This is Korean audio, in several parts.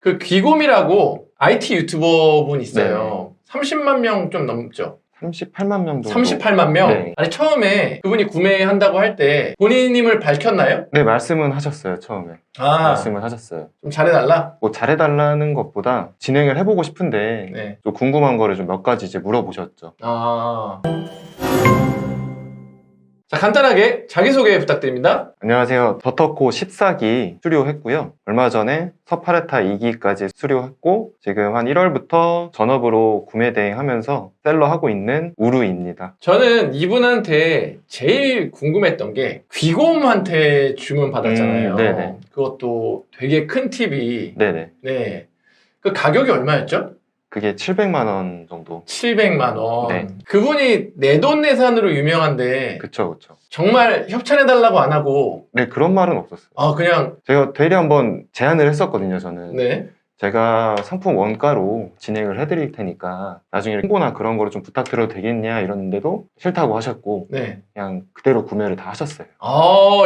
그 귀곰이라고 IT 유튜버 분 있어요. 30만 명 좀 넘죠. 38만 명 정도. 38만 명? 네. 아니 처음에 그분이 구매한다고 할 때 본인임을 밝혔나요? 네, 말씀은 하셨어요, 처음에. 말씀을 하셨어요. 좀 잘해달라? 뭐 잘해달라는 것보다 진행을 해보고 싶은데 네. 좀 궁금한 거를 좀 몇 가지 이제 물어보셨죠. 자, 간단하게 자기소개 부탁드립니다. 안녕하세요. 더터코 14기 수료했고요. 얼마 전에 서파레타 2기까지 수료했고 지금 한 1월부터 전업으로 구매 대행하면서 셀러 하고 있는 우루입니다. 저는 이분한테 제일 궁금했던 게 귀곰한테 주문 받았잖아요. 네네. 그것도 되게 큰 TV. 네네. 네. 그 가격이 얼마였죠? 그게 700만 원 정도. 700만 원. 네. 그분이 내돈내산으로 유명한데 그쵸. 정말 협찬해달라고 안 하고 네, 그런 말은 없었어요. 그냥 제가 되려 한번 제안을 했었거든요, 저는. 네. 제가 상품 원가로 진행을 해드릴 테니까 나중에 홍보나 그런 거를 좀 부탁드려도 되겠냐 이러는데도 싫다고 하셨고 네. 그냥 그대로 구매를 다 하셨어요.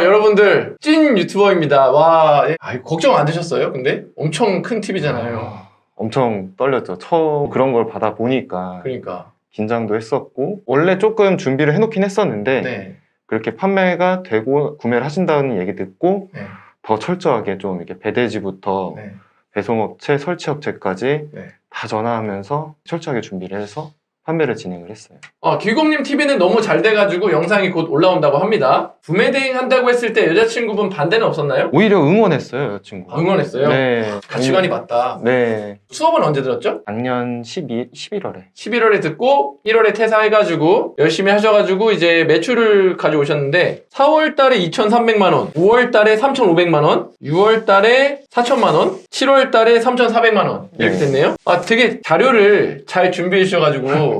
여러분들 찐 유튜버입니다. 와, 걱정 안 되셨어요? 근데 엄청 큰 TV잖아요. 엄청 떨렸죠. 처음 그런 걸 받아 보니까 그러니까. 긴장도 했었고 원래 조금 준비를 해놓긴 했었는데 네. 그렇게 판매가 되고 구매를 하신다는 얘기 듣고 네. 더 철저하게 좀 이렇게 배대지부터 네. 배송업체, 설치업체까지 네. 다 전화하면서 철저하게 준비를 해서 판매를 진행을 했어요. 귀곰님 TV는 너무 잘 돼가지고 영상이 곧 올라온다고 합니다. 구매 대행 한다고 했을 때 여자친구분 반대는 없었나요? 오히려 응원했어요, 여자친구가. 응원했어요? 네. 가치관이 맞다. 네. 수업은 언제 들었죠? 작년 11월에. 11월에 듣고 1월에 퇴사해가지고 열심히 하셔가지고 이제 매출을 가져오셨는데 4월 달에 2,300만 원, 5월 달에 3,500만 원, 6월 달에 4,000만 원, 7월 달에 3,400만 원 이렇게 네. 됐네요. 되게 자료를 잘 준비해 주셔가지고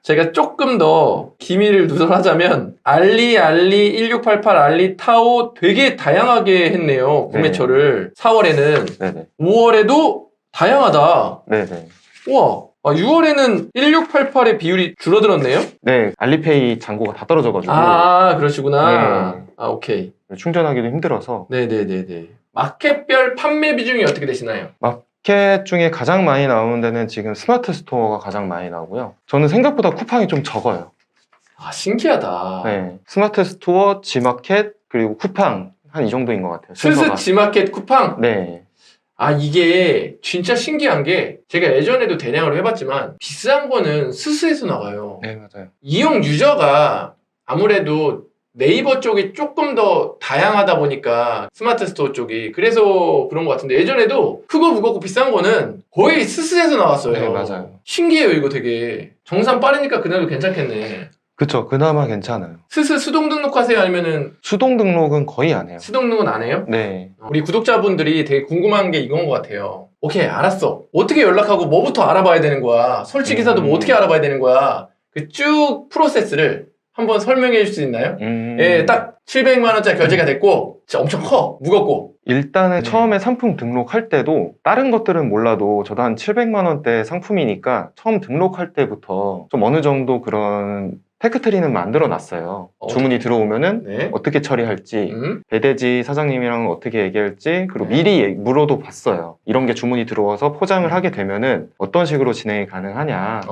제가 조금 더 기밀을 누설하자면 알리 1688, 알리 타오 되게 다양하게 했네요. 구매처를. 4월에는 네네. 5월에도 다양하다. 네네. 우와. 6월에는 1688의 비율이 줄어들었네요? 네, 알리페이 잔고가 다 떨어져가지고 그러시구나. 네. 오케이. 충전하기도 힘들어서 네네네네. 마켓별 판매 비중이 어떻게 되시나요? 마켓 중에 가장 많이 나오는 데는 지금 스마트 스토어가 가장 많이 나오고요. 저는 생각보다 쿠팡이 좀 적어요. 신기하다. 네, 스마트 스토어, 지마켓, 그리고 쿠팡 한 이 정도인 것 같아요. 순서가. 스스 지마켓 쿠팡? 네. 이게 진짜 신기한 게 제가 예전에도 대량으로 해봤지만 비싼 거는 스스에서 나가요. 네, 맞아요. 이용 유저가 아무래도 네이버 쪽이 조금 더 다양하다 보니까 스마트 스토어 쪽이 그래서 그런 것 같은데 예전에도 크고 무겁고 비싼 거는 거의 스스에서 나왔어요. 네, 맞아요. 신기해요 이거 되게. 정산 빠르니까 그날도 괜찮겠네. 그쵸, 그나마 괜찮아요. 스스 수동 등록하세요? 아니면은 수동 등록은 거의 안 해요. 수동 등록은 안 해요? 네. 우리 구독자분들이 되게 궁금한 게 이건 것 같아요. 오케이, 알았어. 어떻게 연락하고 뭐부터 알아봐야 되는 거야? 설치 기사도 뭐 어떻게 알아봐야 되는 거야? 그 쭉 프로세스를 한번 설명해 줄 수 있나요? 예, 딱 700만 원짜리 결제가 됐고 진짜 엄청 커, 무겁고. 일단은 처음에 상품 등록할 때도 다른 것들은 몰라도 저도 한 700만 원대 상품이니까 처음 등록할 때부터 좀 어느 정도 그런 테크트리는 만들어 놨어요. 주문이 들어오면은 네. 어떻게 처리할지, 배대지 사장님이랑 어떻게 얘기할지, 그리고 미리 물어도 봤어요. 이런 게 주문이 들어와서 포장을 하게 되면은 어떤 식으로 진행이 가능하냐,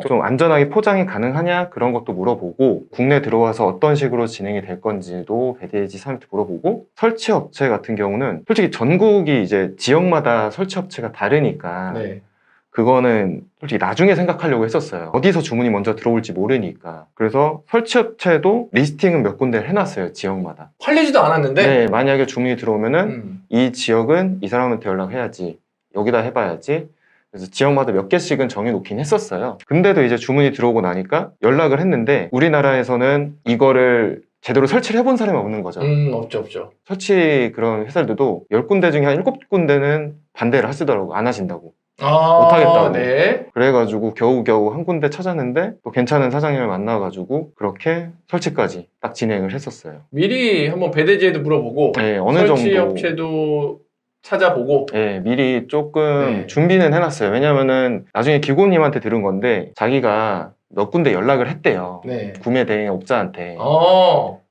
좀 안전하게 포장이 가능하냐 그런 것도 물어보고, 국내 들어와서 어떤 식으로 진행이 될 건지도 배대지 사장님한테 물어보고, 설치 업체 같은 경우는 솔직히 전국이 이제 지역마다 설치 업체가 다르니까 네. 그거는 솔직히 나중에 생각하려고 했었어요. 어디서 주문이 먼저 들어올지 모르니까. 그래서 설치업체도 리스팅은 몇 군데 해놨어요, 지역마다. 팔리지도 않았는데? 네, 만약에 주문이 들어오면은 이 지역은 이 사람한테 연락해야지, 여기다 해봐야지. 그래서 지역마다 몇 개씩은 정해놓긴 했었어요. 근데도 이제 주문이 들어오고 나니까 연락을 했는데 우리나라에서는 이거를 제대로 설치를 해본 사람이 없는 거죠. 없죠. 설치 그런 회사들도 10군데 중에 한 7군데는 반대를 하시더라고요. 안 하신다고. 못하겠다고. 네. 그래가지고 겨우겨우 한 군데 찾았는데 또 괜찮은 사장님을 만나가지고 그렇게 설치까지 딱 진행을 했었어요. 미리 한번 배대지에도 물어보고 네, 어느 설치 정도 업체도 찾아보고. 네, 미리 조금 네. 준비는 해놨어요. 왜냐면은 나중에 기고님한테 들은 건데 자기가 몇 군데 연락을 했대요. 네. 구매 대행업자한테.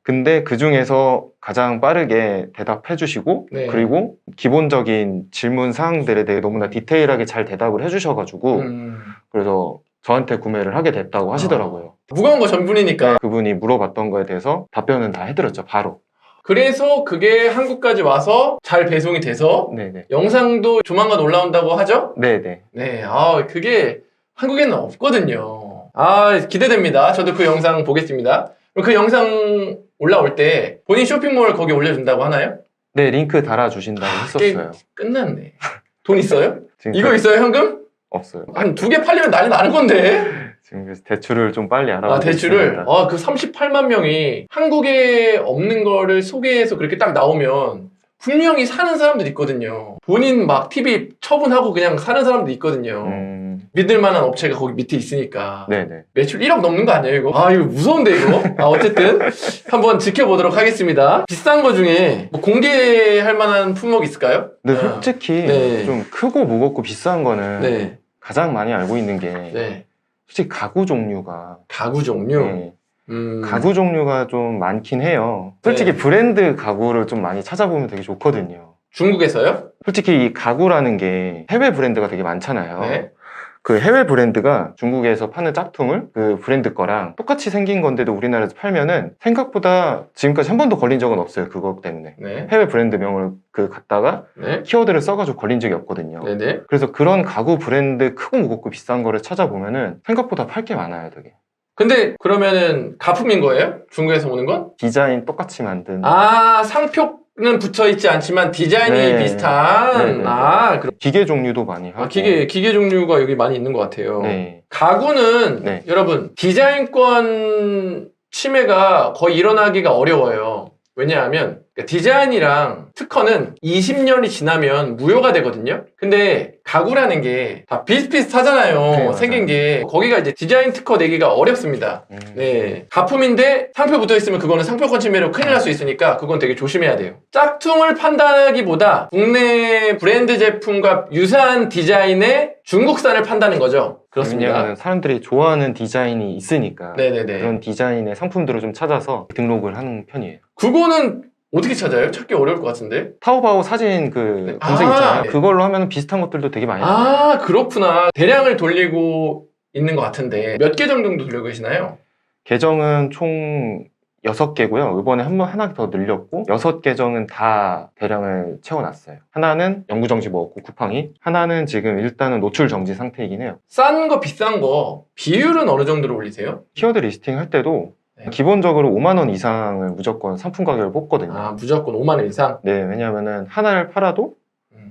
근데 그 중에서 가장 빠르게 대답해 주시고 네. 그리고 기본적인 질문 사항들에 대해 너무나 디테일하게 잘 대답을 해 주셔가지고 그래서 저한테 구매를 하게 됐다고 하시더라고요. 무거운 거 전문이니까. 그분이 물어봤던 거에 대해서 답변은 다 해드렸죠, 바로. 그래서 그게 한국까지 와서 잘 배송이 돼서 네네. 영상도 조만간 올라온다고 하죠? 네네. 네, 그게 한국에는 없거든요. 기대됩니다. 저도 그 영상 보겠습니다. 그럼 그 영상 올라올 때 본인 쇼핑몰 거기 올려준다고 하나요? 네, 링크 달아주신다고 했었어요. 끝났네. 돈 있어요? 지금 이거 있어요, 현금? 없어요. 한 2개 팔리면 난리 나는 건데. 지금 그래서 대출을 좀 빨리 알아보고 대출을? 있습니다. 그 38만 명이 한국에 없는 거를 소개해서 그렇게 딱 나오면 분명히 사는 사람들 있거든요. 본인 막 TV 처분하고 그냥 사는 사람도 있거든요. 믿을 만한 업체가 거기 밑에 있으니까. 네네. 매출 1억 넘는 거 아니에요, 이거? 이거 무서운데, 이거? 어쨌든 한번 지켜보도록 하겠습니다. 비싼 거 중에 뭐 공개할 만한 품목 있을까요? 근데 솔직히 네. 좀 크고 무겁고 비싼 거는 네. 가장 많이 알고 있는 게 네. 솔직히 가구 종류가 가구 종류? 네. 가구 종류가 좀 많긴 해요. 솔직히 네. 브랜드 가구를 좀 많이 찾아보면 되게 좋거든요. 중국에서요? 솔직히 이 가구라는 게 해외 브랜드가 되게 많잖아요. 네. 그 해외 브랜드가 중국에서 파는 짝퉁을 그 브랜드 거랑 똑같이 생긴 건데도 우리나라에서 팔면은 생각보다 지금까지 한 번도 걸린 적은 없어요. 그거 때문에. 네. 해외 브랜드명을 갖다가 네. 키워드를 써가지고 걸린 적이 없거든요. 네네. 그래서 그런 가구 브랜드 크고 무겁고 비싼 거를 찾아보면은 생각보다 팔 게 많아요, 되게. 근데 그러면은 가품인 거예요? 중국에서 오는 건? 디자인 똑같이 만든. 상표는 붙어 있지 않지만 디자인이 네. 비슷한. 네네네. 그럼 기계 종류도 많이 하고. 기계 종류가 여기 많이 있는 것 같아요. 네. 가구는 네. 여러분 디자인권 침해가 거의 일어나기가 어려워요. 왜냐하면 디자인이랑 특허는 20년이 지나면 무효가 되거든요. 근데 가구라는 게 다 비슷비슷하잖아요. 네, 생긴 맞아요. 게 거기가 이제 디자인 특허 내기가 어렵습니다. 네, 가품인데 상표 붙어 있으면 그거는 상표권 침해로 큰일 날 수 있으니까 그건 되게 조심해야 돼요. 짝퉁을 판단하기보다 국내 브랜드 제품과 유사한 디자인의 중국산을 판다는 거죠. 그렇습니다. 왜냐하면 사람들이 좋아하는 디자인이 있으니까 네네네. 그런 디자인의 상품들을 좀 찾아서 등록을 하는 편이에요. 그거는 어떻게 찾아요? 찾기 어려울 것 같은데. 타오바오 사진 그 검색 있잖아요. 네. 그걸로 하면 비슷한 것들도 되게 많이 나와요. 그렇구나. 대량을 돌리고 있는 것 같은데 몇 계정 정도 돌리고 계시나요? 계정은 총 6개고요. 이번에 하나 더 늘렸고 6계정은 다 대량을 채워놨어요. 하나는 영구정지 먹었고 쿠팡이, 하나는 지금 일단은 노출 정지 상태이긴 해요. 싼 거 비싼 거 비율은 어느 정도로 올리세요? 키워드 리스팅 할 때도 네. 기본적으로 5만 원 이상을 무조건 상품 가격을 뽑거든요. 무조건 5만 원 이상? 네, 왜냐면은 하나를 팔아도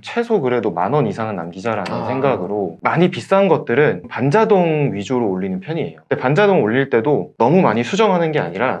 최소 그래도 10,000원 이상은 남기자라는 생각으로 많이 비싼 것들은 반자동 위주로 올리는 편이에요. 근데 반자동 올릴 때도 너무 많이 수정하는 게 아니라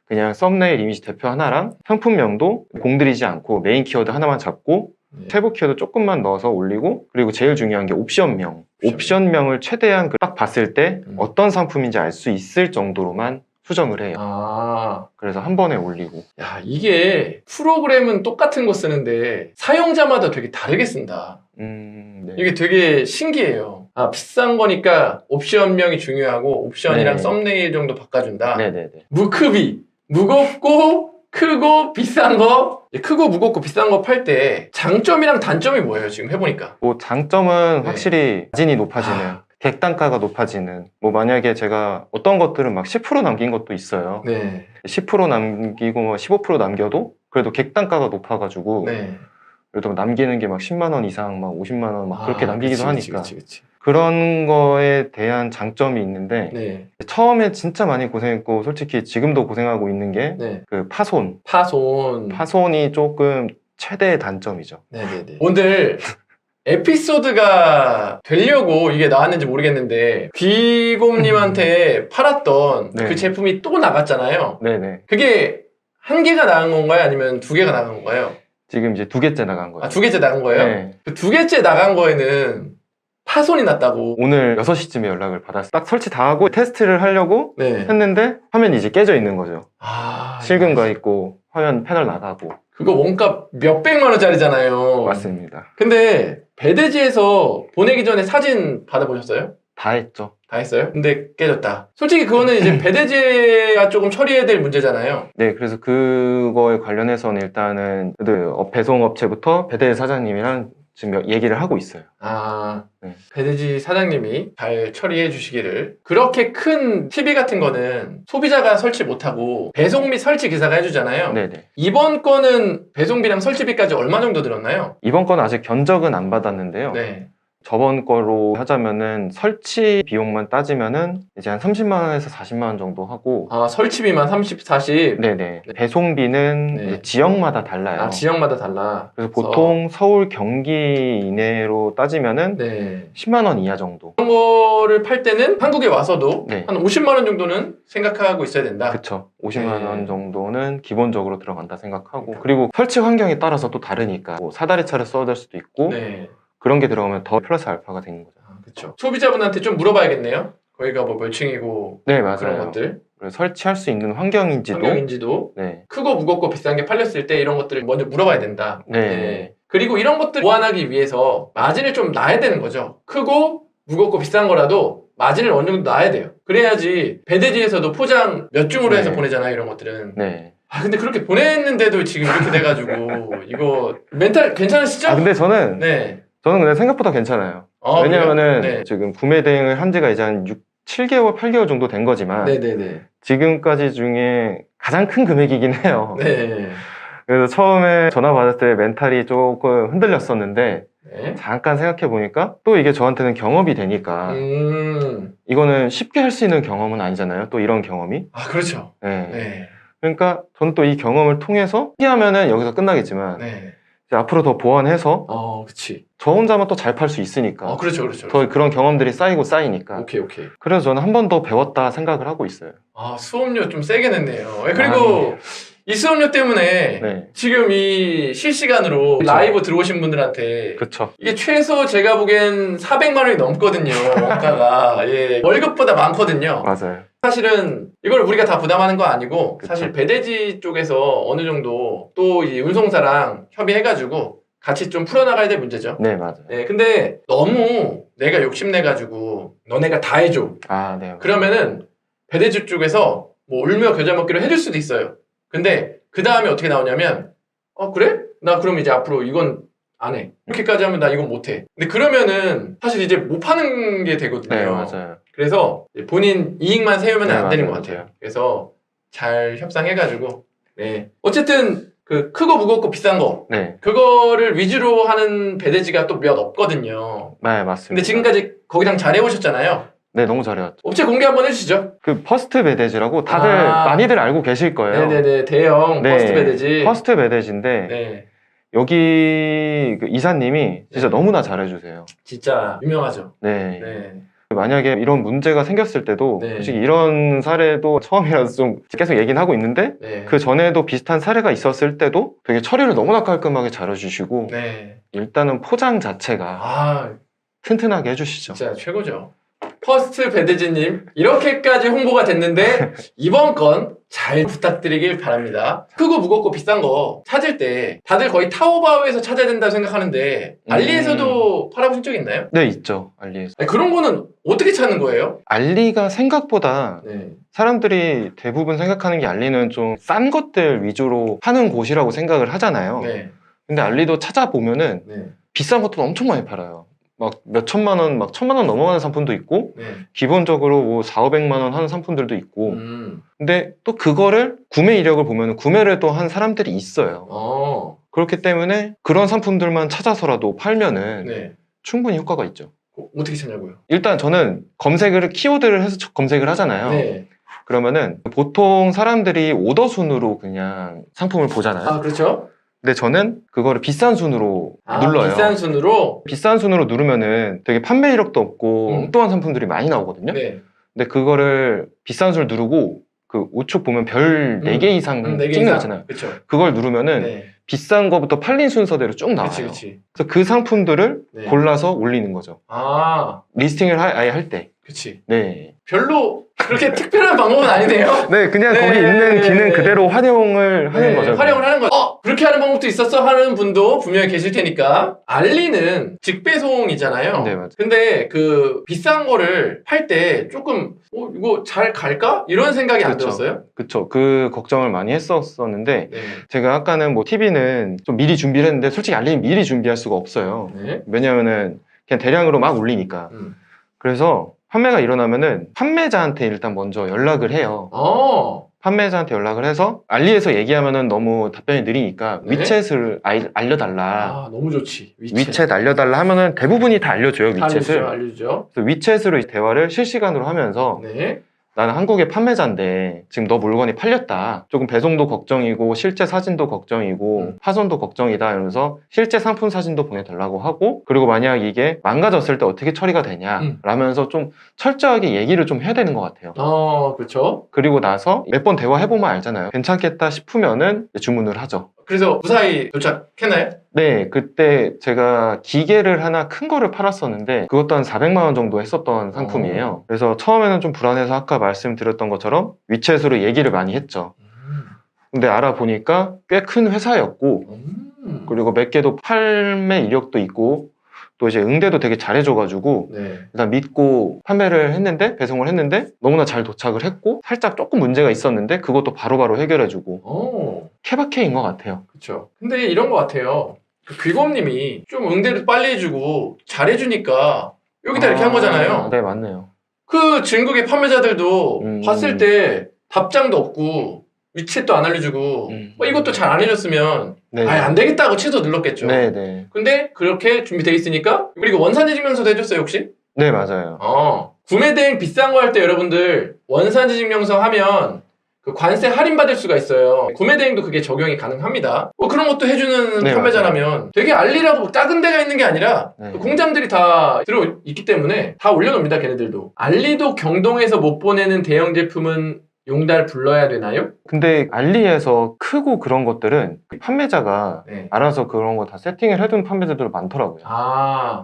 그냥 썸네일 이미지 대표 하나랑 상품명도 공들이지 않고 메인 키워드 하나만 잡고 세부 키워드 조금만 넣어서 올리고, 그리고 제일 중요한 게 옵션명. 옵션명을 최대한 딱 봤을 때 어떤 상품인지 알 수 있을 정도로만 수정을 해요. 그래서 한 번에 올리고. 야, 이게 프로그램은 똑같은 거 쓰는데 사용자마다 되게 다르게 쓴다. 네. 이게 되게 신기해요. 비싼 거니까 옵션명이 중요하고 옵션이랑 네. 썸네일 정도 바꿔준다. 네네네. 무크비. 무겁고 크고 비싼 거, 크고 무겁고 비싼 거 팔 때 장점이랑 단점이 뭐예요? 지금 해보니까. 뭐 장점은 네. 확실히 마진이 높아지는, 객단가가 높아지는. 뭐 만약에 제가 어떤 것들은 막 10% 남긴 것도 있어요. 네. 10% 남기고 뭐 15% 남겨도 그래도 객단가가 높아가지고 네. 그래도 남기는 게 막 10만 원 이상, 막 50만 원 막 그렇게 남기기도 하니까. 그치. 그런 거에 대한 장점이 있는데 네. 처음에 진짜 많이 고생했고 솔직히 지금도 고생하고 있는 게 그 네. 파손. 파손. 파손이 조금 최대의 단점이죠. 네네네. 오늘 에피소드가 되려고 이게 나왔는지 모르겠는데 귀곰님한테 팔았던 네. 그 제품이 또 나갔잖아요. 네네. 그게 한 개가 나간 건가요? 아니면 두 개가 나간 건가요? 지금 이제 2개째 나간 거예요. 두 개째 나간 거예요? 네. 그 두 개째 나간 거에는 파손이 났다고. 오늘 6시쯤에 연락을 받았어요. 딱 설치 다 하고 테스트를 하려고 네. 했는데 화면이 이제 깨져 있는 거죠. 실금 가 있고 화면 패널 나가고. 그거 원가 몇백만 원짜리잖아요. 맞습니다. 근데 배대지에서 보내기 전에 사진 받아보셨어요? 다 했죠. 다 했어요? 근데 깨졌다. 솔직히 그거는 이제 배대지가 조금 처리해야 될 문제잖아요. 네, 그래서 그거에 관련해서는 일단은 배송업체부터 배대 사장님이랑 지금 얘기를 하고 있어요. 아, 네. 배대지 사장님이 잘 처리해 주시기를. 그렇게 큰 TV 같은 거는 소비자가 설치 못하고 배송 및 설치 기사가 해주잖아요. 네네. 이번 건은 배송비랑 설치비까지 얼마 정도 들었나요? 이번 건 아직 견적은 안 받았는데요. 네. 저번 거로 하자면은 설치 비용만 따지면은 이제 한 30만 원에서 40만 원 정도 하고. 아, 설치비만 30, 40? 네네. 배송비는 네. 이제 지역마다 달라요. 아, 지역마다 달라. 그래서 보통 서울, 경기 이내로 따지면은 네. 10만 원 이하 정도. 그런 거를 팔 때는 한국에 와서도 네. 한 50만 원 정도는 생각하고 있어야 된다. 그쵸. 50만 네. 원 정도는 기본적으로 들어간다 생각하고. 그리고 설치 환경에 따라서 또 다르니까 뭐 사다리차를 써야 될 수도 있고 네. 그런 게 들어가면 더 플러스 알파가 되는 거죠. 아, 그렇죠. 소비자분한테 좀 물어봐야겠네요. 거기가 뭐 몇 층이고 네, 그런 맞아요. 것들. 그리고 설치할 수 있는 환경인지도. 환경인지도 네. 크고 무겁고 비싼 게 팔렸을 때 이런 것들을 먼저 물어봐야 된다. 네. 그리고 이런 것들 보완하기 위해서 마진을 좀 놔야 되는 거죠. 크고 무겁고 비싼 거라도 마진을 어느 정도 놔야 돼요. 그래야지 배대지에서도 포장 몇 중으로 해서 네. 보내잖아요. 이런 것들은. 네. 아 근데 그렇게 보냈는데도 지금 이렇게 돼가지고 이거 멘탈 괜찮으시죠? 아, 근데 저는 근데 생각보다 괜찮아요. 아, 왜냐면은 그래요? 네. 지금 구매 대행을 한 지가 이제 한 7개월, 8개월 정도 된 거지만 네네네. 지금까지 중에 가장 큰 금액이긴 해요. 네. 그래서 처음에 전화 받았을 때 멘탈이 조금 흔들렸었는데 네. 잠깐 생각해 보니까 또 이게 저한테는 경험이 되니까 이거는 쉽게 할 수 있는 경험은 아니잖아요. 또 이런 경험이. 아 그렇죠. 네. 네. 그러니까 저는 또 이 경험을 통해서 포기하면은 여기서 끝나겠지만 네. 이제 앞으로 더 보완해서 그치. 저 혼자만 또 잘 팔 수 있으니까. 그렇죠, 그렇죠. 더 그런 경험들이 쌓이고 쌓이니까. 오케이. 그래서 저는 한 번 더 배웠다 생각을 하고 있어요. 아, 수업료 좀 세게 냈네요. 그리고 이 수업료 때문에 네. 지금 이 실시간으로 그쵸. 라이브 들어오신 분들한테 그쵸. 이게 최소 제가 보기엔 400만 원이 넘거든요. 원가가. 예, 월급보다 많거든요. 맞아요. 사실은 이걸 우리가 다 부담하는 거 아니고 그쵸. 사실 배대지 쪽에서 어느 정도 또 이 운송사랑 협의해가지고 같이 좀 풀어나가야 될 문제죠. 네, 맞아요. 네, 근데 너무 내가 욕심내가지고 너네가 다 해줘. 아, 네. 그러면은 배대지 쪽에서 뭐 울며 겨자 먹기로 해줄 수도 있어요. 근데 그 다음에 어떻게 나오냐면 그래? 나 그럼 이제 앞으로 이건 안 해. 이렇게까지 하면 나 이건 못 해. 근데 그러면은 사실 이제 못 파는 게 되거든요. 네, 맞아요. 그래서 본인 이익만 세우면 네, 안 되는 맞아요, 것 같아요. 맞아요. 그래서 잘 협상해가지고 네. 어쨌든 그 크고 무겁고 비싼 거 네. 그거를 위주로 하는 배대지가 또 몇 없거든요. 네, 맞습니다. 근데 지금까지 거기랑 잘 해오셨잖아요. 네, 너무 잘해왔죠. 업체 공개 한번 해주시죠. 그 퍼스트 배대지라고 다들 아. 많이들 알고 계실 거예요. 네네네 대형 네, 퍼스트 배대지. 퍼스트 배대지인데 네 여기 그 이사님이 진짜 네. 너무나 잘해주세요. 진짜 유명하죠. 네. 네. 만약에 이런 문제가 생겼을 때도 네. 솔직히 이런 사례도 처음이라서 좀 계속 얘기는 하고 있는데 네. 그 전에도 비슷한 사례가 있었을 때도 되게 처리를 너무나 깔끔하게 잘해주시고 네. 일단은 포장 자체가 아 튼튼하게 해주시죠. 진짜 최고죠. 퍼스트 배대지님 이렇게까지 홍보가 됐는데 이번 건 잘 부탁드리길 바랍니다. 크고 무겁고 비싼 거 찾을 때 다들 거의 타오바오에서 찾아야 된다고 생각하는데 알리에서도 팔아보신 적 있나요? 네, 있죠. 알리에서. 아니, 그런 거는 어떻게 찾는 거예요? 알리가 생각보다 네. 사람들이 대부분 생각하는 게 알리는 좀 싼 것들 위주로 파는 곳이라고 생각을 하잖아요. 네. 근데 알리도 찾아보면은 네. 비싼 것도 엄청 많이 팔아요. 막 몇 천만 원, 막 1,000만 원 넘어가는 상품도 있고 네. 기본적으로 뭐 4,500만 원 하는 상품들도 있고 음. 근데 또 그거를 구매 이력을 보면 구매를 또 한 사람들이 있어요. 그렇기 때문에 그런 상품들만 찾아서라도 팔면은 네. 충분히 효과가 있죠. 어떻게 찾냐고요? 일단 저는 키워드를 해서 검색을 하잖아요. 네. 그러면은 보통 사람들이 오더 순으로 그냥 상품을 보잖아요. 아 그렇죠. 근데 저는 그거를 비싼 순으로 눌러요. 비싼 순으로. 비싼 순으로 누르면은 되게 판매 이력도 없고 엉뚱한 상품들이 많이 나오거든요. 네. 근데 그거를 비싼 순을 누르고 그 우측 보면 별 4개 이상 4개 찍는 이상. 거잖아요. 그렇죠. 그걸 누르면은 네. 비싼 거부터 팔린 순서대로 쭉 나와요. 그렇지. 그래서 그 상품들을 네. 골라서 올리는 거죠. 리스팅을 아예 할 때. 그렇지. 네. 별로 그렇게 특별한 방법은 아니네요. 네, 그냥 네. 거기 있는 기능 그대로 활용을 하는 네, 거죠. 활용을 하는 거. 그렇게 하는 방법도 있었어 하는 분도 분명히 계실 테니까. 알리는 직배송이잖아요. 네, 맞아요. 근데 그 비싼 거를 팔 때 조금 이거 잘 갈까? 이런 생각이 안 그쵸. 들었어요? 그쵸. 그 걱정을 많이 했었는데 네. 제가 아까는 뭐 TV는 좀 미리 준비를 했는데 솔직히 알리는 미리 준비할 수가 없어요. 네. 왜냐면은 그냥 대량으로 막 올리니까. 그래서 판매가 일어나면은 판매자한테 일단 먼저 연락을 해요. 판매자한테 연락을 해서 알리에서 얘기하면은 너무 답변이 느리니까 네. 위챗을 알려달라. 너무 좋지. 위챗 알려달라 하면은 대부분이 다 알려줘요, 위챗을. 알려주죠. 그래서 위챗으로 대화를 실시간으로 하면서 네. 나는 한국의 판매자인데 지금 너 물건이 팔렸다. 조금 배송도 걱정이고 실제 사진도 걱정이고 파손도 걱정이다 이러면서 실제 상품 사진도 보내달라고 하고 그리고 만약 이게 망가졌을 때 어떻게 처리가 되냐 라면서 좀 철저하게 얘기를 좀 해야 되는 것 같아요. 그렇죠. 그리고 나서 몇 번 대화해보면 알잖아요. 괜찮겠다 싶으면은 주문을 하죠. 그래서 무사히 도착했나요? 네, 그때 제가 기계를 하나 큰 거를 팔았었는데 그것도 한 400만 원 정도 했었던 상품이에요. 그래서 처음에는 좀 불안해서 아까 말씀드렸던 것처럼 위챗으로 얘기를 많이 했죠. 근데 알아보니까 꽤 큰 회사였고 그리고 몇 개도 판매 이력도 있고 또 이제 응대도 되게 잘해줘가지고 일단 믿고 판매를 했는데 배송을 했는데 너무나 잘 도착을 했고 살짝 조금 문제가 있었는데 그것도 바로바로 해결해주고 케바케인 것 같아요. 그렇죠. 근데 이런 것 같아요. 그 귀곰님이 좀 응대를 빨리 해주고 잘해주니까 여기다 이렇게 한 거잖아요. 네, 맞네요. 그 중국의 판매자들도 봤을 때 답장도 없고 위챗도 안 알려주고 이것도 잘 안 해줬으면 안 되겠다 하고 취소 눌렀겠죠. 네네. 근데 그렇게 준비되어 있으니까 그리고 원산지 증명서도 해줬어요 혹시? 네, 맞아요. 구매 대행 비싼 거 할 때 여러분들 원산지 증명서 하면 그 관세 할인 받을 수가 있어요. 구매 대행도 그게 적용이 가능합니다. 그런 것도 해주는 판매자라면 되게 알리라고 작은 데가 있는 게 아니라 공장들이 다 들어있기 때문에 다 올려놓습니다. 걔네들도. 알리도 경동에서 못 보내는 대형 제품은 용달 불러야 되나요? 근데 알리에서 크고 그런 것들은 판매자가 알아서 그런 거 다 세팅을 해둔 판매자들 많더라고요.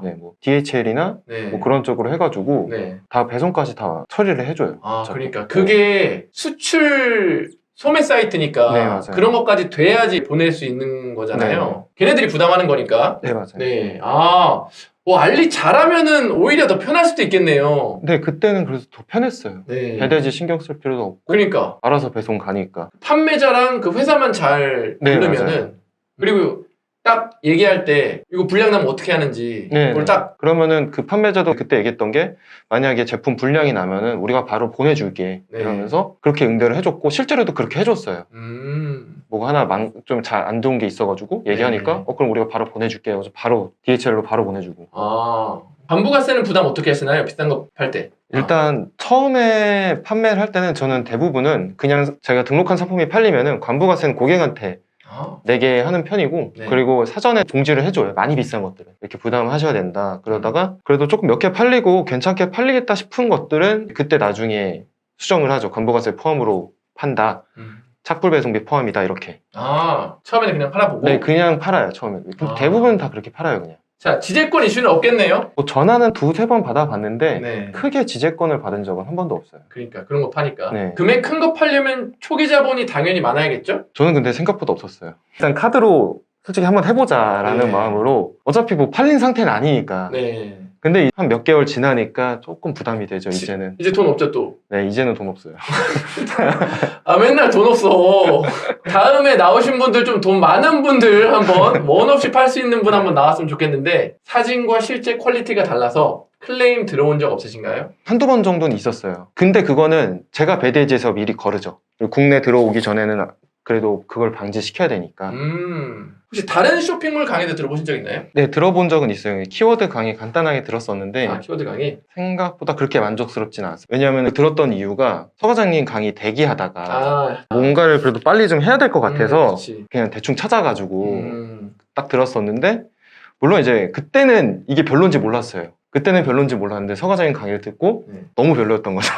네, 뭐 DHL이나 뭐 그런 쪽으로 해가지고 다 배송까지 다 처리를 해줘요. 그러니까 그게 수출 소매 사이트니까 그런 것까지 돼야지 보낼 수 있는 거잖아요. 걔네들이 부담하는 거니까. 네, 맞아요. 알리 잘하면은 오히려 더 편할 수도 있겠네요. 네, 그때는 그래서 더 편했어요. 배대지 신경 쓸 필요도 없고. 그러니까. 알아서 배송 가니까. 판매자랑 그 회사만 잘 부르면은 그리고 딱 얘기할 때 이거 불량 나면 어떻게 하는지 그걸 딱 그러면은 그 판매자도 그때 얘기했던 게 만약에 제품 불량이 나면은 우리가 바로 보내줄게 이러면서 그렇게 응대를 해줬고 실제로도 그렇게 해줬어요. 뭐가 하나 좀 잘 안 좋은 게 있어가지고 얘기하니까 그럼 우리가 바로 보내줄게 그래서 바로 DHL로 바로 보내주고. 반부가세는 부담 어떻게 하시나요? 비싼 거 팔 때? 일단 처음에 판매를 할 때는 저는 대부분은 그냥 제가 등록한 상품이 팔리면은 관부가세는 고객한테 내게 하는 편이고 그리고 사전에 공지를 해줘요. 많이 비싼 것들은 이렇게 부담하셔야 된다. 그러다가 그래도 조금 몇 개 팔리고 괜찮게 팔리겠다 싶은 것들은 그때 나중에 수정을 하죠. 관부가세 포함으로 판다. 착불 배송비 포함이다 이렇게. 처음에는 그냥 팔아보고? 네, 그냥 팔아요. 처음에. 대부분 다 그렇게 팔아요 그냥. 자, 지재권 이슈는 없겠네요? 전화는 2-3번 받아봤는데 크게 지재권을 받은 적은 한 번도 없어요. 그러니까 그런 거 파니까. 금액 큰 거 팔려면 초기 자본이 당연히 많아야겠죠? 저는 근데 생각보다 없었어요. 일단 카드로 솔직히 한번 해보자라는 마음으로 어차피 뭐 팔린 상태는 아니니까. 근데 한 몇 개월 지나니까 조금 부담이 되죠. 이제는. 이제 돈 없죠 또? 네, 이제는 돈 없어요. 맨날 돈 없어. 다음에 나오신 분들 좀 돈 많은 분들 한번 원 없이 팔 수 있는 분 한번 나왔으면 좋겠는데 사진과 실제 퀄리티가 달라서 클레임 들어온 적 없으신가요? 한두 번 정도는 있었어요. 근데 그거는 제가 배대지에서 미리 거르죠. 국내 들어오기 전에는 그래도 그걸 방지시켜야 되니까. 혹시 다른 쇼핑몰 강의도 들어보신 적 있나요? 네, 들어본 적은 있어요. 키워드 강의 간단하게 들었었는데 키워드 강의? 생각보다 그렇게 만족스럽지는 않았어요. 왜냐하면 들었던 이유가 서 과장님 강의 대기하다가 뭔가를 그래도 빨리 좀 해야 될 것 같아서 그냥 대충 찾아가지고 딱 들었었는데 물론 이제 그때는 이게 별론지 몰랐어요. 그때는 별론지 몰랐는데 서 과장님 강의를 듣고 너무 별로였던 거죠.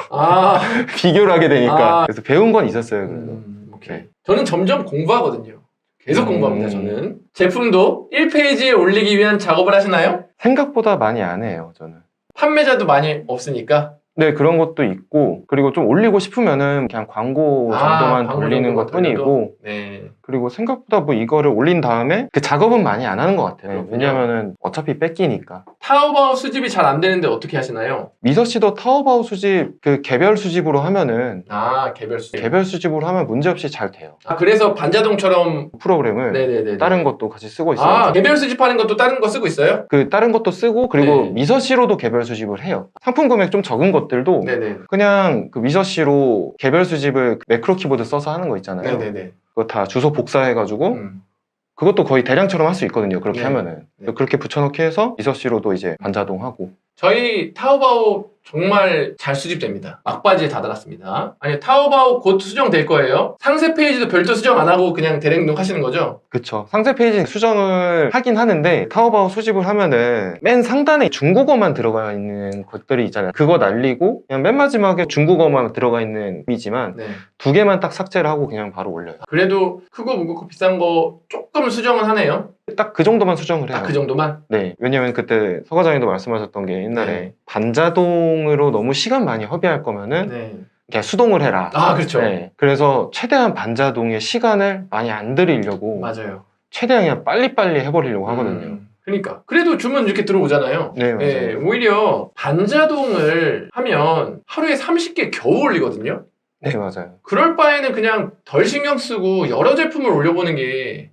비교를 하게 되니까. 그래서 배운 건 있었어요. 그래도. 저는 점점 공부하거든요. 계속 공부합니다. 저는. 제품도 1페이지에 올리기 위한 작업을 하시나요? 생각보다 많이 안 해요. 저는. 판매자도 많이 없으니까? 네, 그런 것도 있고 그리고 좀 올리고 싶으면은 그냥 광고 정도만 돌리는 것 뿐이고 그리고 생각보다 뭐 이거를 올린 다음에 그 작업은 많이 안 하는 것 같아요. 그렇군요. 왜냐면은 어차피 뺏기니까. 타오바오 수집이 잘 안 되는데 어떻게 하시나요? 미서 씨도 타오바오 수집 그 개별 수집으로 하면은 아, 개별 수집. 개별 수집으로 하면 문제없이 잘 돼요. 아, 그래서 반자동처럼 프로그램을 네네네. 다른 것도 같이 쓰고 있어요. 아, 개별 수집하는 것도 다른 거 쓰고 있어요? 그 다른 것도 쓰고 그리고 네. 미서 씨로도 개별 수집을 해요. 상품 금액 좀 적은 것들도 네네. 그냥 그 미서 씨로 개별 수집을 매크로 키보드 써서 하는 거 있잖아요. 네네네. 그거 다 주소 복사해가지고 음. 그것도 거의 대량처럼 할 수 있거든요. 그렇게 네. 하면은 네. 그렇게 붙여넣기 해서 미서 씨로도 이제 반자동하고. 저희 타오바오 정말 잘 수집됩니다. 막바지에 다 달았습니다. 아니, 타오바오 곧 수정될 거예요. 상세 페이지도 별도 수정 안 하고 그냥 대량 등록하시는 거죠? 그쵸. 상세 페이지 수정을 하긴 하는데 타오바오 수집을 하면은 맨 상단에 중국어만 들어가 있는 것들이 있잖아요. 그거 날리고 그냥 맨 마지막에 중국어만 들어가 있는 이미지만 네. 2개만 딱 삭제를 하고 그냥 바로 올려요. 그래도 크고 무겁고 비싼 거 조금 수정은 하네요. 딱 그 정도만 수정을 해요. 딱 그 정도만? 네. 왜냐면 그때 서 과장님도 말씀하셨던 게 옛날에 네. 반자동으로 너무 시간 많이 허비할 거면은 네. 그냥 수동을 해라. 아, 그렇죠. 네. 그래서 최대한 반자동에 시간을 많이 안 들이려고 맞아요. 최대한 그냥 빨리빨리 해버리려고 하거든요. 그러니까 그래도 주문 이렇게 들어오잖아요. 네, 맞아요. 예, 오히려 반자동을 하면 하루에 30개 겨우 올리거든요. 네, 맞아요. 그럴 바에는 그냥 덜 신경 쓰고 여러 제품을 올려보는 게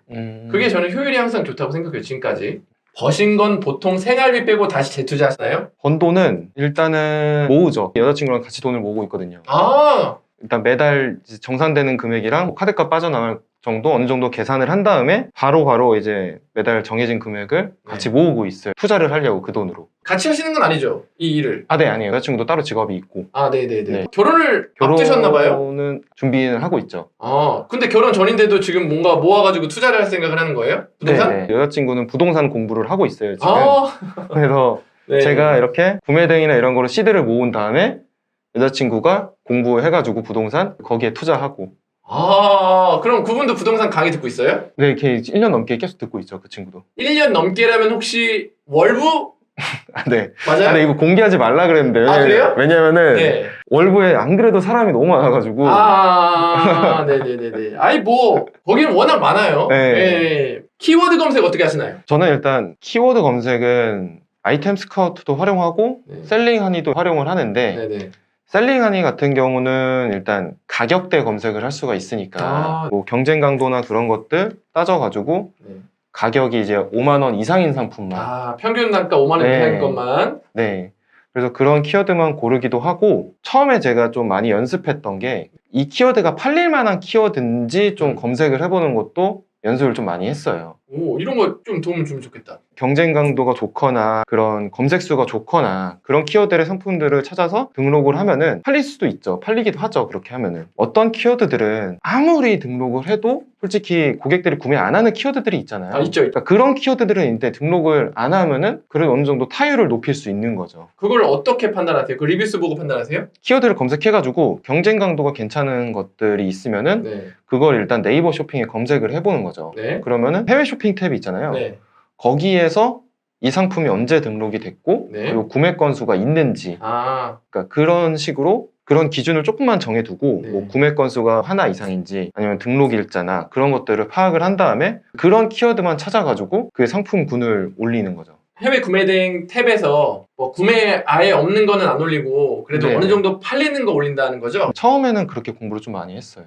그게 저는 효율이 항상 좋다고 생각해요. 지금까지. 버신 건 보통 생활비 빼고 다시 재투자하시나요? 번 돈은 일단은 모으죠. 여자친구랑 같이 돈을 모으고 있거든요. 아, 일단 매달 이제 정산되는 금액이랑 카드값 빠져나갈 정도 어느 정도 계산을 한 다음에 바로 이제 매달 정해진 금액을 같이 모으고 있어요. 투자를 하려고 그 돈으로. 같이 하시는 건 아니죠? 이 일을. 아, 네, 아니에요. 여자친구도 따로 직업이 있고. 아, 네네네. 네. 결혼을 앞두셨나봐요? 결혼은 준비는 하고 있죠. 아, 근데 결혼 전인데도 지금 뭔가 모아가지고 투자를 할 생각을 하는 거예요? 부동산? 네, 네. 여자친구는 부동산 공부를 하고 있어요, 지금. 아, 그래서 네. 제가 이렇게 구매등이나 이런 거로 시드를 모은 다음에 여자친구가 공부해가지고 부동산 거기에 투자하고. 아, 그럼 그분도 부동산 강의 듣고 있어요? 네, 이렇게 1년 넘게 계속 듣고 있죠, 그 친구도. 1년 넘게라면 혹시 월부? 아, 네. 맞아요? 아, 네, 이거 공개하지 말라 그랬는데. 아, 그래요? 왜냐면은 네. 월부에 안 그래도 사람이 너무 많아가지고. 아, 네네네네. 아니, 뭐, 거기는 워낙 많아요. 네. 네. 키워드 검색 어떻게 하시나요? 저는 일단 키워드 검색은 아이템 스카우트도 활용하고 네. 셀링 하니도 활용을 하는데 네네. 셀링 하니 같은 경우는 일단 가격대 검색을 할 수가 있으니까 아. 뭐 경쟁 강도나 그런 것들 따져가지고 네. 가격이 이제 5만 원 이상인 상품만. 아, 평균 단가 5만 원 네. 이상인 것만. 네. 그래서 그런 키워드만 고르기도 하고 처음에 제가 좀 많이 연습했던 게 이 키워드가 팔릴 만한 키워드인지 좀 검색을 해보는 것도 연습을 좀 많이 했어요. 오, 이런 거 좀 도움 주면 좋겠다. 경쟁 강도가 좋거나 그런 검색 수가 좋거나 그런 키워드의 상품들을 찾아서 등록을 하면은 팔릴 수도 있죠. 팔리기도 하죠. 그렇게 하면은. 어떤 키워드들은 아무리 등록을 해도 솔직히 고객들이 구매 안 하는 키워드들이 있잖아요. 아, 있죠. 그러니까 그런 키워드들은 이제 등록을 안 하면은 그래도 어느 정도 타율을 높일 수 있는 거죠. 그걸 어떻게 판단하세요? 그 리뷰스 보고 판단하세요? 키워드를 검색해가지고 경쟁 강도가 괜찮은 것들이 있으면은 네. 그걸 일단 네이버 쇼핑에 검색을 해보는 거죠. 네. 그러면은 해외 쇼핑 탭이 있잖아요. 네. 거기에서 이 상품이 언제 등록이 됐고 네. 그리고 구매 건수가 있는지 아, 그러니까 그런 식으로 그런 기준을 조금만 정해두고 네. 뭐 구매 건수가 하나 이상인지 아니면 등록 일자나 그런 것들을 파악을 한 다음에 그런 키워드만 찾아가지고 그 상품군을 올리는 거죠. 해외 구매대행 탭에서 뭐 구매 아예 없는 거는 안 올리고 그래도 네. 어느 정도 팔리는 거 올린다는 거죠? 처음에는 그렇게 공부를 좀 많이 했어요.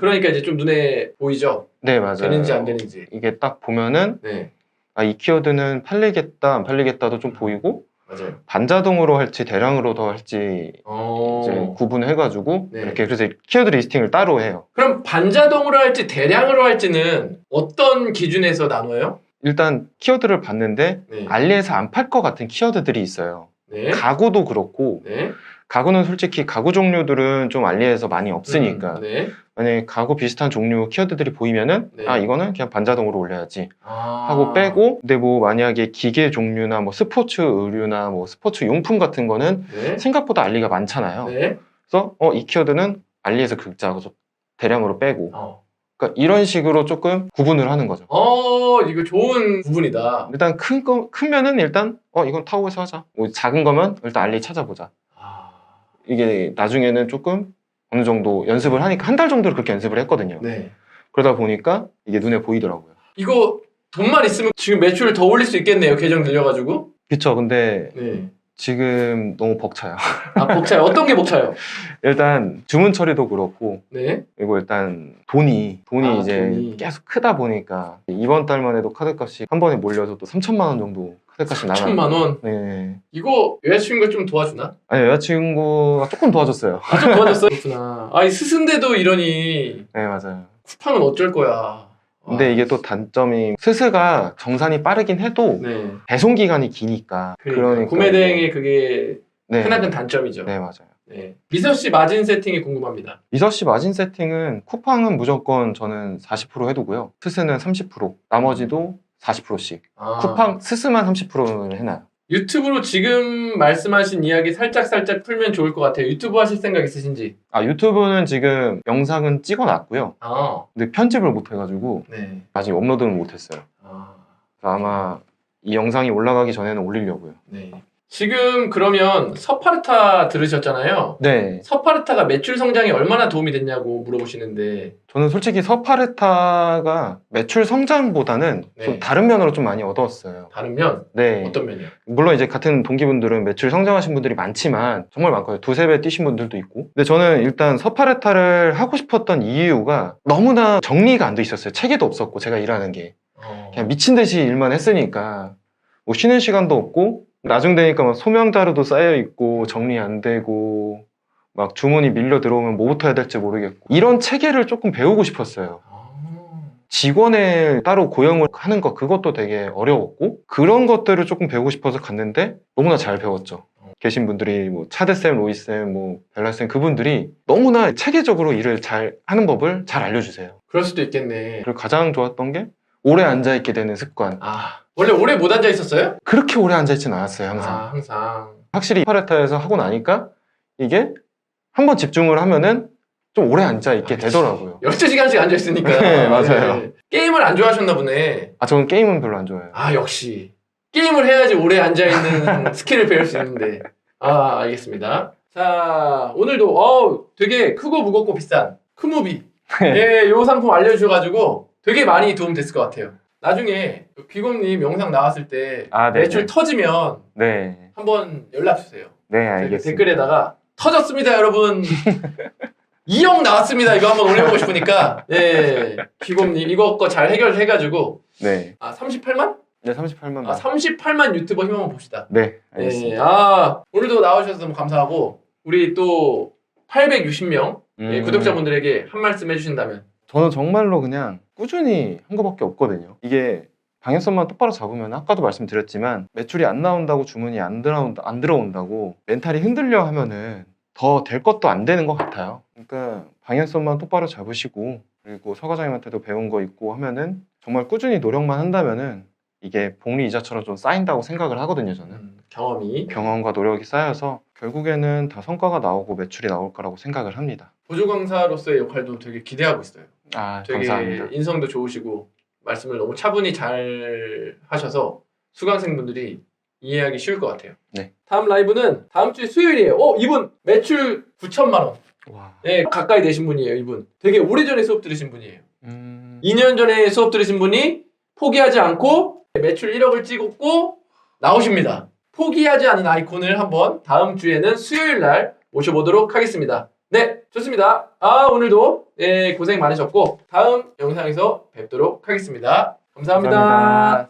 그러니까 이제 좀 눈에 보이죠? 네, 맞아요. 되는지 안 되는지. 이게 딱 보면은 네, 아, 이 키워드는 팔리겠다 안 팔리겠다도 좀 보이고 맞아요. 반자동으로 할지 대량으로 더 할지 이제 구분해가지고 네. 이렇게 그래서 키워드 리스팅을 따로 해요. 그럼 반자동으로 할지 대량으로 할지는 어떤 기준에서 나눠요? 일단 키워드를 봤는데 네. 알리에서 안 팔 것 같은 키워드들이 있어요. 네. 가구도 그렇고 네. 가구는 솔직히 가구 종류들은 좀 알리에서 많이 없으니까 네. 만약에 가구 비슷한 종류 키워드들이 보이면은 네. 아 이거는 그냥 반자동으로 올려야지 아. 하고 빼고 근데 뭐 만약에 기계 종류나 뭐 스포츠 의류나 뭐 스포츠 용품 같은 거는 네. 생각보다 알리가 많잖아요. 네. 그래서 이 키워드는 알리에서 극자하고 좀 대량으로 빼고 그러니까 이런 식으로 조금 구분을 하는 거죠. 이거 좋은 부분이다. 일단 크면은 일단 이건 타오에서 하자. 뭐 작은 거면 일단 알리 찾아보자. 이게 나중에는 조금 어느 정도 연습을 하니까 한 달 정도를 그렇게 연습을 했거든요. 네. 그러다 보니까 이게 눈에 보이더라고요. 이거 돈만 있으면 지금 매출을 더 올릴 수 있겠네요. 계정 늘려가지고. 그쵸. 근데 네. 지금 너무 벅차요. 아, 벅차요? 어떤 게 벅차요? 일단 주문 처리도 그렇고 네. 그리고 일단 돈이 이제 돈이. 계속 크다 보니까 이번 달만 해도 카드값이 한 번에 몰려서 또 3천만 원 정도 카드값이 나가. 3천만 원? 네. 이거 여자친구가 좀 도와주나? 아니 여자친구가 조금 도와줬어요. 아, 좀 도와줬어? 그렇구나. 아, 이 스승인데도 이러니 네 맞아요. 쿠팡은 어쩔 거야. 근데 아, 이게 또 단점이 스스가 정산이 빠르긴 해도 네. 배송 기간이 기니까. 그러니까 구매 대행의 그게 네. 크나큰 단점이죠. 네 맞아요. 네. 미서 씨 마진 세팅이 궁금합니다. 미서 씨 마진 세팅은 쿠팡은 무조건 저는 40% 해두고요. 스스는 30%, 나머지도 40%씩. 아, 쿠팡 스스만 30%를 해놔요. 유튜브로 지금 말씀하신 이야기 살짝 풀면 좋을 것 같아요. 유튜브 하실 생각 있으신지? 아 유튜브는 지금 영상은 찍어놨고요. 아, 근데 편집을 못 해가지고 네. 아직 업로드는 못했어요. 아, 그래서 아마 이 영상이 올라가기 전에는 올리려고요. 네. 지금 그러면 서파르타 들으셨잖아요. 네. 서파르타가 매출 성장에 얼마나 도움이 됐냐고 물어보시는데, 저는 솔직히 서파르타가 매출 성장보다는 네. 좀 다른 면으로 좀 많이 얻었어요. 다른 면? 네. 어떤 면이요? 물론 이제 같은 동기분들은 매출 성장하신 분들이 많지만 정말 많거든요. 두세 배 뛰신 분들도 있고. 근데 저는 일단 서파르타를 하고 싶었던 이유가 너무나 정리가 안 돼 있었어요. 체계도 없었고 제가 일하는 게. 그냥 미친 듯이 일만 했으니까 뭐 쉬는 시간도 없고 나중 되니까 막 소명 자료도 쌓여 있고 정리 안 되고 막 주문이 밀려 들어오면 뭐부터 해야 될지 모르겠고 이런 체계를 조금 배우고 싶었어요. 직원을 따로 고용을 하는 거 그것도 되게 어려웠고 그런 것들을 조금 배우고 싶어서 갔는데 너무나 잘 배웠죠. 계신 분들이 뭐 차드쌤, 로이쌤, 뭐 벨라쌤 그분들이 너무나 체계적으로 일을 잘 하는 법을 잘 알려주세요. 그럴 수도 있겠네. 그리고 가장 좋았던 게 오래 앉아있게 되는 습관. 아, 원래 오래 못 앉아 있었어요? 그렇게 오래 앉아있지는 않았어요 항상. 아, 항상. 확실히 파르타에서 하고 나니까 이게 한번 집중을 하면은 좀 오래 앉아있게 되더라고요. 12시간씩 앉아 있으니까. 네, 맞아요. 게임을 안 좋아하셨나 보네. 아 저는 게임은 별로 안 좋아해요. 아, 역시. 게임을 해야지 오래 앉아 있는 스킬을 배울 수 있는데. 아, 알겠습니다. 자, 오늘도 되게 크고 무겁고 비싼 크무비. 예, 요 상품 알려주셔가지고 되게 많이 도움 됐을 것 같아요. 나중에 귀곰님 영상 나왔을 때 아, 매출 터지면 네. 한번 연락 주세요. 네, 알겠습니다. 댓글에다가 터졌습니다, 여러분. 2억 나왔습니다. 이거 한번 올려보고 싶으니까. 예, 귀곰님 이거 거 잘 해결해가지고. 네. 아, 38만? 네, 38만. 아, 38만 유튜버 힘 한번 봅시다. 네, 알겠습니다. 예, 아, 오늘도 나오셔서 너무 감사하고 우리 또 860명 구독자분들에게 한 말씀 해주신다면. 저는 정말로 그냥 꾸준히 한 거밖에 없거든요. 이게 방향성만 똑바로 잡으면 아까도 말씀드렸지만 매출이 안 나온다고 주문이 안 들어온다고 멘탈이 흔들려 하면은 더 될 것도 안 되는 것 같아요. 그러니까 방향성만 똑바로 잡으시고 그리고 서 과장님한테도 배운 거 있고 하면은 정말 꾸준히 노력만 한다면은 이게 복리 이자처럼 좀 쌓인다고 생각을 하거든요. 저는 경험과 노력이 쌓여서 결국에는 다 성과가 나오고 매출이 나올 거라고 생각을 합니다. 보조 강사로서의 역할도 되게 기대하고 있어요. 아, 되게 감사합니다. 인성도 좋으시고 말씀을 너무 차분히 잘 하셔서 수강생분들이 이해하기 쉬울 것 같아요. 네. 다음 라이브는 다음 주 수요일이에요. 이분 매출 9천만 원. 와. 네, 가까이 되신 분이에요. 이분 되게 오래전에 수업 들으신 분이에요. 2년 전에 수업 들으신 분이 포기하지 않고 매출 1억을 찍었고 나오십니다. 포기하지 않은 아이콘을 한번 다음 주에는 수요일 날 모셔보도록 하겠습니다. 네, 좋습니다. 오늘도 고생 많으셨고 다음 영상에서 뵙도록 하겠습니다. 감사합니다.